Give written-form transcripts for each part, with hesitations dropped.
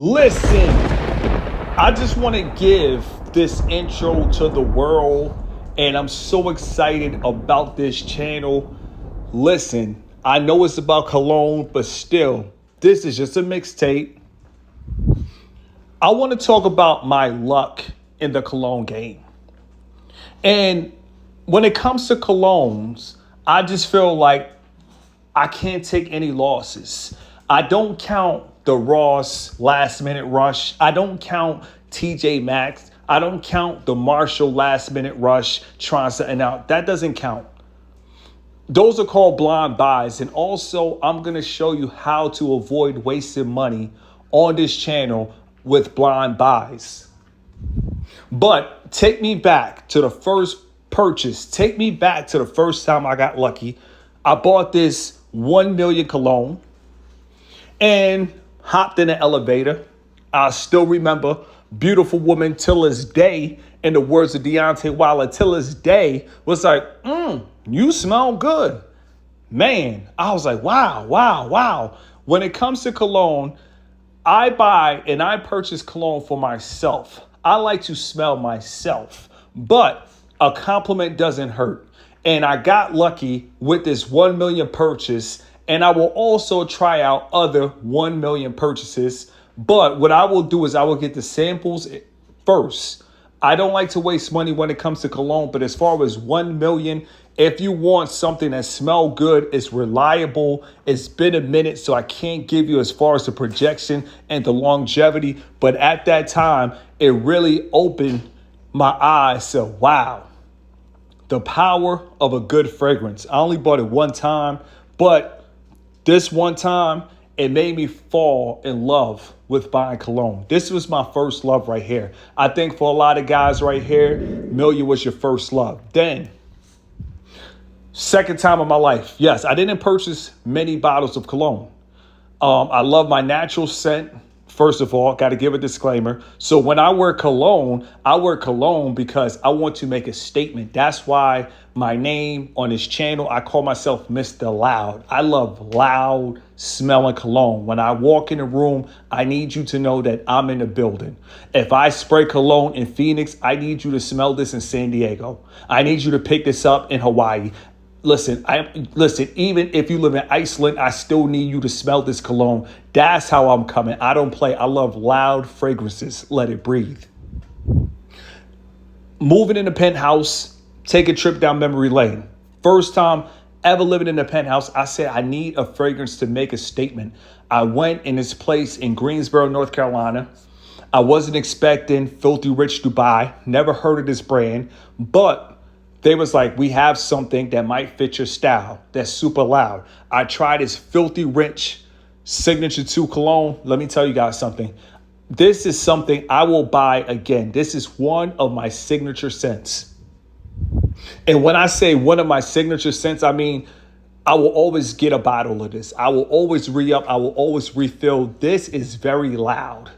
Listen, I just want to give this intro to the world, and I'm so excited about this channel. Listen, I know it's about Cologne, but still, this is just a mixtape. I want to talk about my luck in the Cologne game. And when it comes to Colognes, I just feel like I can't take any losses. I don't count the Ross last minute rush. I don't count TJ Maxx. I don't count the Marshall last minute rush trying something out. That doesn't count. Those are called blind buys. And also, I'm going to show you how to avoid wasting money on this channel with blind buys. But take me back to the first purchase. Take me back to the first time I got lucky. I bought this 1 million cologne and hopped in an elevator. I still remember beautiful woman till this day, in the words of Deontay Wilder, till this day, was like, you smell good. Man, I was like, wow. When it comes to cologne, I buy and I purchase cologne for myself. I like to smell myself, but a compliment doesn't hurt. And I got lucky with this 1 million purchase, and I will also try out other 1 million purchases. But what I will do is I will get the samples first. I don't like to waste money when it comes to cologne, but as far as 1 million, if you want something that smells good, it's reliable, it's been a minute, so I can't give you as far as the projection and the longevity. But at that time, it really opened my eyes. So, wow, the power of a good fragrance. I only bought it one time, but this one time, it made me fall in love with buying cologne. This was my first love right here. I think for a lot of guys right here, million was your first love. Then, second time of my life. Yes, I didn't purchase many bottles of cologne. I love my natural scent. First of all, got to give a disclaimer. So when I wear cologne because I want to make a statement. That's why my name on this channel, I call myself Mr. Loud. I love loud smelling cologne. When I walk in a room, I need you to know that I'm in the building. If I spray cologne in Phoenix, I need you to smell this in San Diego. I need you to pick this up in Hawaii. Listen, even if you live in Iceland, I still need you to smell this cologne. That's how I'm coming. I don't play. I love loud fragrances. Let it breathe. Moving in the penthouse, take a trip down memory lane. First time ever living in a penthouse, I said, I need a fragrance to make a statement. I went in this place in Greensboro, North Carolina. I wasn't expecting Filthy Rich Dubai. Never heard of this brand, but they was like, we have something that might fit your style. That's super loud. I tried this Filthy Rich Signature 2 cologne. Let me tell you guys something. This is something I will buy again. This is one of my signature scents. And when I say one of my signature scents, I mean, I will always get a bottle of this. I will always re-up. I will always refill. This is very loud.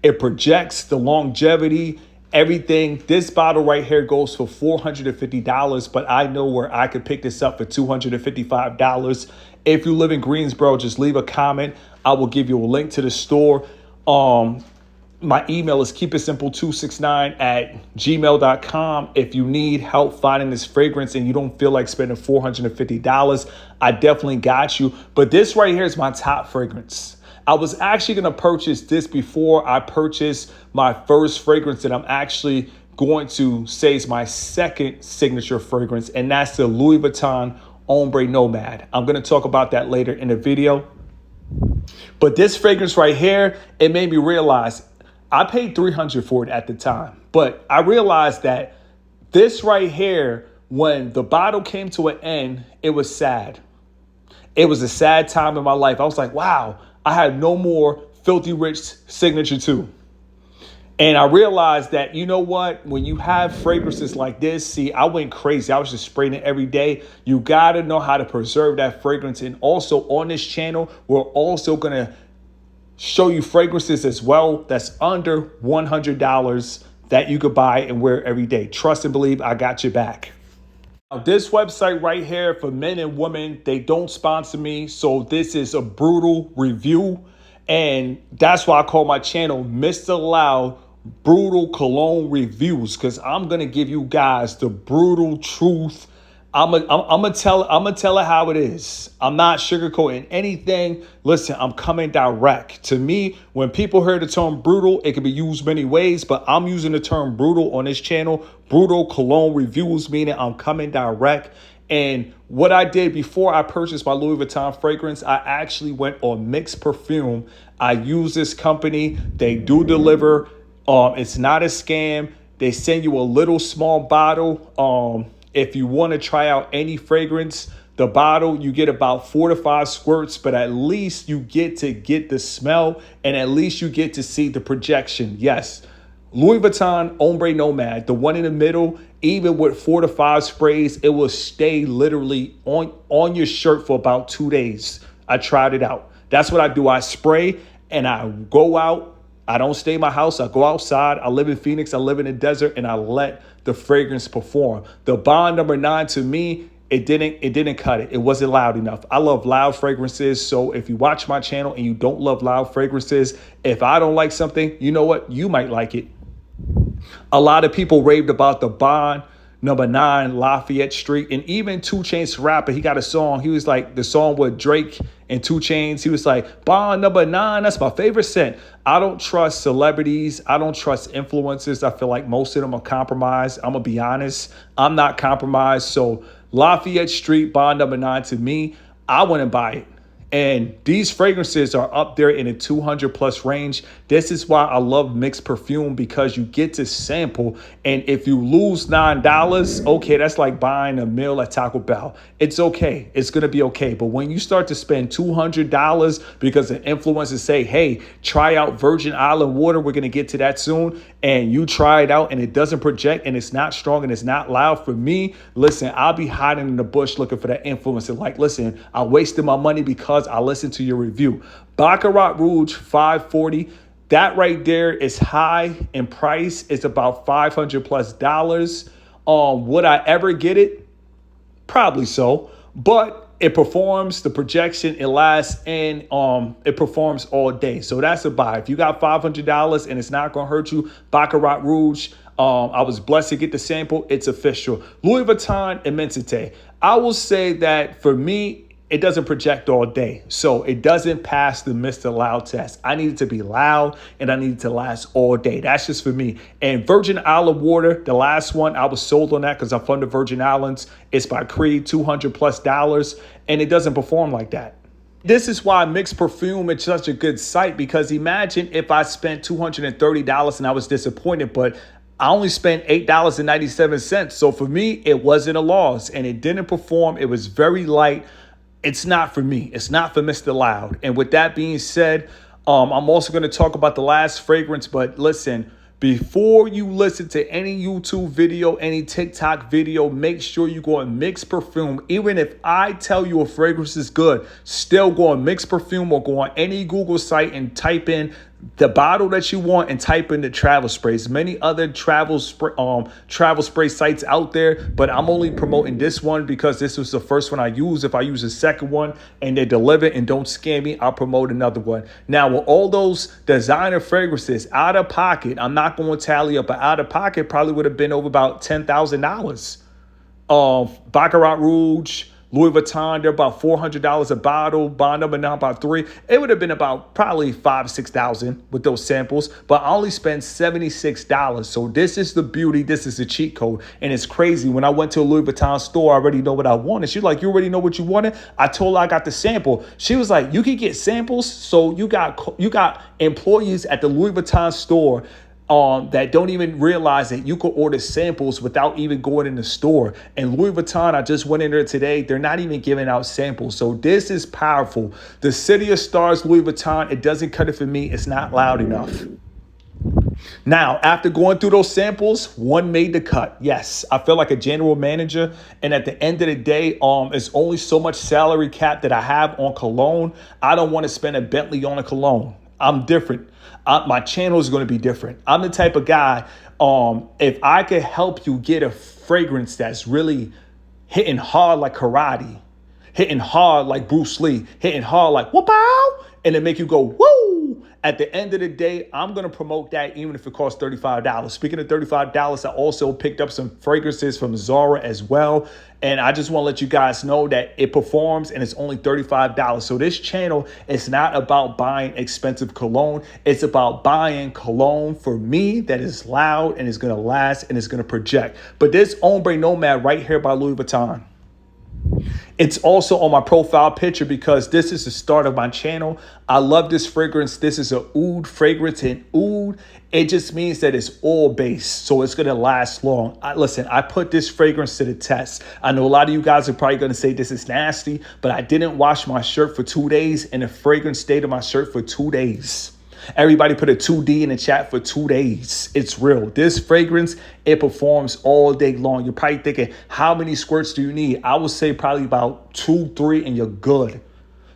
It projects the longevity, everything. This bottle right here goes for $450, but I know where I could pick this up for $255. If you live in Greensboro, just leave a comment. I will give you a link to the store. My email is keepitsimple269@gmail.com. If you need help finding this fragrance and you don't feel like spending $450, I definitely got you. But this right here is my top fragrance. I was actually going to purchase this before I purchased my first fragrance that I'm actually going to say is my second signature fragrance, and that's the Louis Vuitton Ombre Nomad. I'm going to talk about that later in the video. But this fragrance right here, it made me realize I paid $300 for it at the time. But I realized that this right here, when the bottle came to an end, it was sad. It was a sad time in my life. I was like, wow, I had no more Filthy Rich Signature 2. And I realized that, you know what? When you have fragrances like this, see, I went crazy. I was just spraying it every day. You got to know how to preserve that fragrance. And also on this channel, we're also going to show you fragrances as well that's under $100 that you could buy and wear every day. Trust and believe, I got your back. Now, this website right here for men and women, they don't sponsor me. So this is a brutal review. And that's why I call my channel Mr. Loud Brutal Cologne Reviews, because I'm gonna give you guys the brutal truth. I'm gonna tell it how it is. I'm not sugarcoating anything. Listen, I'm coming direct. To me, when people hear the term brutal, it can be used many ways, but I'm using the term brutal on this channel. Brutal Cologne Reviews, meaning I'm coming direct. And what I did before I purchased my Louis Vuitton fragrance, I actually went on Mixed Perfume. I use this company. They do deliver. It's not a scam. They send you a little small bottle. If you want to try out any fragrance, the bottle, you get about 4 to 5 squirts, but at least you get to get the smell and at least you get to see the projection. Yes, Louis Vuitton Ombre Nomad, the one in the middle, even with 4 to 5 sprays, it will stay literally on your shirt for about 2 days. I tried it out. That's what I do. I spray and I go out. I don't stay in my house. I go outside. I live in Phoenix. I live in the desert, and I let the fragrance perform. The Bond number 9, to me, it didn't cut it. It wasn't loud enough. I love loud fragrances. So if you watch my channel and you don't love loud fragrances, if I don't like something, you know what? You might like it. A lot of people raved about the Bond number 9 Lafayette Street, and even 2 Chainz rapper, he got a song. He was like, the song with Drake and 2 Chainz, he was like, Bond number 9, that's my favorite scent. I don't trust celebrities. I don't trust influencers. I feel like most of them are compromised. I'm gonna be honest, I'm not compromised. So Lafayette Street Bond number 9, to me, I wouldn't buy it. And these fragrances are up there in a 200 plus range. This is why I love Mixed Perfume, because you get to sample. And if you lose $9, okay, that's like buying a meal at Taco Bell. It's okay. It's going to be okay. But when you start to spend $200 because the influencers say, hey, try out Virgin Island water, we're going to get to that soon, and you try it out and it doesn't project and it's not strong and it's not loud, for me, listen, I'll be hiding in the bush looking for that influencer. Like, listen, I wasted my money because I listened to your review. Baccarat Rouge 540. That right there is high in price. It's about $500 plus. Would I ever get it? Probably so. But it performs, the projection, it lasts, and it performs all day. So that's a buy. If you got $500 and it's not going to hurt you, Baccarat Rouge, I was blessed to get the sample. It's official. Louis Vuitton Immensité. I will say that for me, it doesn't project all day. So it doesn't pass the Mr. Loud test. I need it to be loud and I need it to last all day. That's just for me. And Virgin Island water, the last one, I was sold on that because I'm from the Virgin Islands. It's by Creed, $200 plus, and it doesn't perform like that. This is why Mixed Perfume is such a good site, because imagine if I spent $230 and I was disappointed, but I only spent $8.97. So for me, it wasn't a loss and it didn't perform. It was very light. It's not for me. It's not for Mr. Loud. And with that being said, I'm also going to talk about the last fragrance. But listen, before you listen to any YouTube video, any TikTok video, make sure you go on Mixed Perfume. Even if I tell you a fragrance is good, still go on Mixed Perfume or go on any Google site and type in the bottle that you want and type in the travel sprays. Many other travel spray sites out there, but I'm only promoting this one because this was the first one I used. If I use a second one and they deliver and don't scam me, I'll promote another one. Now, with all those designer fragrances, out of pocket, I'm not going to tally up, but out of pocket probably would have been over about $10,000. Baccarat Rouge, Louis Vuitton, they're about $400 a bottle. Bond number 9 about $3. It would have been about probably $5,000-6,000 with those samples, but I only spent $76. So this is the beauty. This is the cheat code, and it's crazy. When I went to a Louis Vuitton store, I already know what I wanted. She's like, "You already know what you wanted?" I told her I got the sample. She was like, "You can get samples." So you got employees at the Louis Vuitton store that don't even realize that you could order samples without even going in the store. And Louis Vuitton, I just went in there today, they're not even giving out samples. So this is powerful. The City of Stars Louis Vuitton, it doesn't cut it for me. It's not loud enough. Now, after going through those samples, one made the cut. Yes, I feel like a general manager. And at the end of the day, it's only so much salary cap that I have on cologne. I don't want to spend a Bentley on a cologne. I'm different. My channel is going to be different. I'm the type of guy, if I could help you get a fragrance that's really hitting hard like karate, hitting hard like Bruce Lee, hitting hard like whoop-ow, and then make you go woo, At the end of the day, I'm going to promote that even if it costs $35. Speaking of $35, I also picked up some fragrances from Zara as well. And I just want to let you guys know that it performs and it's only $35. So this channel is not about buying expensive cologne. It's about buying cologne for me that is loud and is going to last and is going to project. But this Ombre Nomad right here by Louis Vuitton, it's also on my profile picture because this is the start of my channel. I love this fragrance. This is a oud fragrance, and oud, it just means that it's oil based, so it's going to last long. Listen, I put this fragrance to the test. I know a lot of you guys are probably going to say this is nasty, but I didn't wash my shirt for 2 days, and the fragrance stayed on my shirt for 2 days. Everybody put a 2D in the chat for 2 days. It's real. This fragrance, it performs all day long. You're probably thinking, how many squirts do you need? I would say probably about 2, 3, and you're good.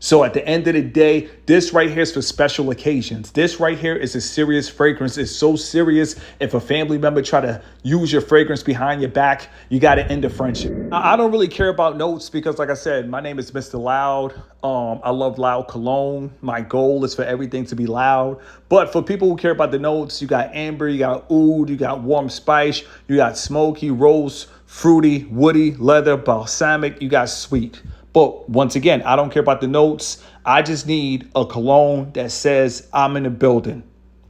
So at the end of the day, this right here is for special occasions. This right here is a serious fragrance. It's so serious. If a family member try to use your fragrance behind your back, you got to end the friendship. I don't really care about notes because, like I said, my name is Mr. Loud. I love loud cologne. My goal is for everything to be loud. But for people who care about the notes, you got amber, you got oud, you got warm spice, you got smoky, rose, fruity, woody, leather, balsamic, you got sweet. But once again, I don't care about the notes. I just need a cologne that says I'm in the building.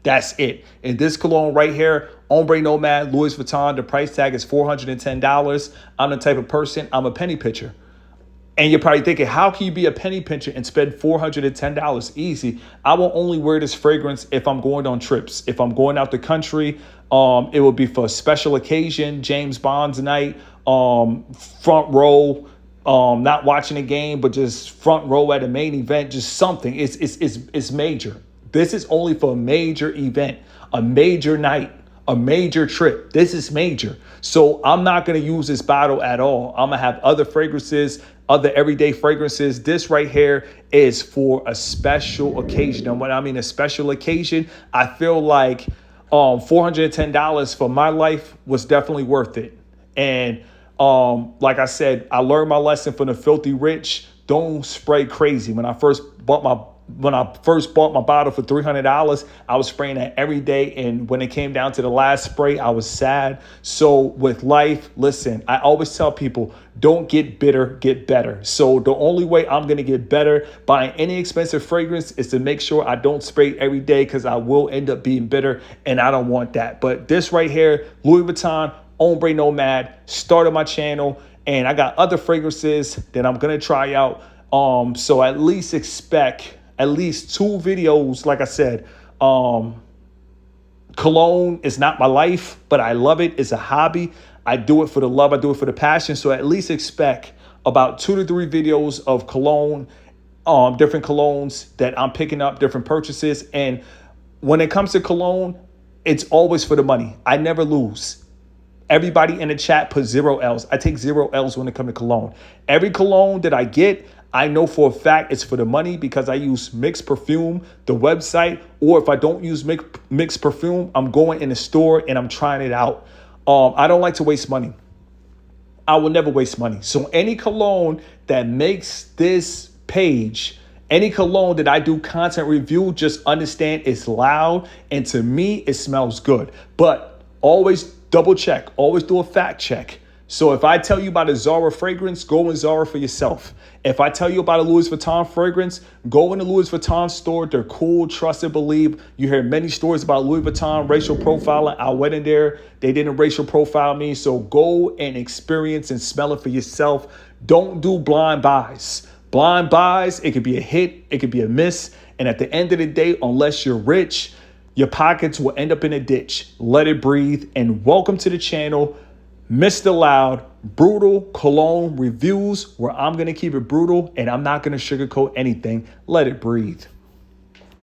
That's it. And this cologne right here, Ombre Nomad, Louis Vuitton, the price tag is $410. I'm the type of person, I'm a penny pincher. And you're probably thinking, how can you be a penny pincher and spend $410? Easy. I will only wear this fragrance if I'm going on trips. If I'm going out the country, it will be for a special occasion, James Bond's night, front row. Not watching a game, but just front row at a main event, just something. It's major. This is only for a major event, a major night, a major trip. This is major. So I'm not going to use this bottle at all. I'm going to have other fragrances, other everyday fragrances. This right here is for a special occasion. And when I mean a special occasion, I feel like $410 for my life was definitely worth it. And like I said, I learned my lesson from the filthy rich. Don't spray crazy. When I first bought my bottle for $300, I was spraying that every day. And when it came down to the last spray, I was sad. So with life, listen, I always tell people, don't get bitter, get better. So the only way I'm going to get better buying any expensive fragrance is to make sure I don't spray every day, because I will end up being bitter and I don't want that. But this right here, Louis Vuitton, Ombre Nomad, started my channel, and I got other fragrances that I'm going to try out. So at least expect at least 2 videos. Like I said, cologne is not my life, but I love it. It's a hobby. I do it for the love. I do it for the passion. So at least expect about 2 to 3 videos of cologne, different colognes that I'm picking up, different purchases. And when it comes to cologne, it's always for the money. I never lose. Everybody in the chat put 0 L's. I take 0 L's when it comes to cologne. Every cologne that I get, I know for a fact it's for the money, because I use Mix Perfume, the website, or if I don't use Mix Perfume, I'm going in the store and I'm trying it out. I don't like to waste money. I will never waste money. So any cologne that makes this page, any cologne that I do content review, just understand it's loud, and to me, it smells good. But always double check, always do a fact check. So if I tell you about a Zara fragrance, go in Zara for yourself. If I tell you about a Louis Vuitton fragrance, go in the Louis Vuitton store. They're cool, trust and believe. You hear many stories about Louis Vuitton racial profiling. I went in there, they didn't racial profile me. So go and experience and smell it for yourself. Don't do blind buys. Blind buys, it could be a hit, it could be a miss. And at the end of the day, unless you're rich, your pockets will end up in a ditch. Let it breathe. And welcome to the channel, Mr. Loud, brutal cologne reviews, where I'm going to keep it brutal and I'm not going to sugarcoat anything. Let it breathe.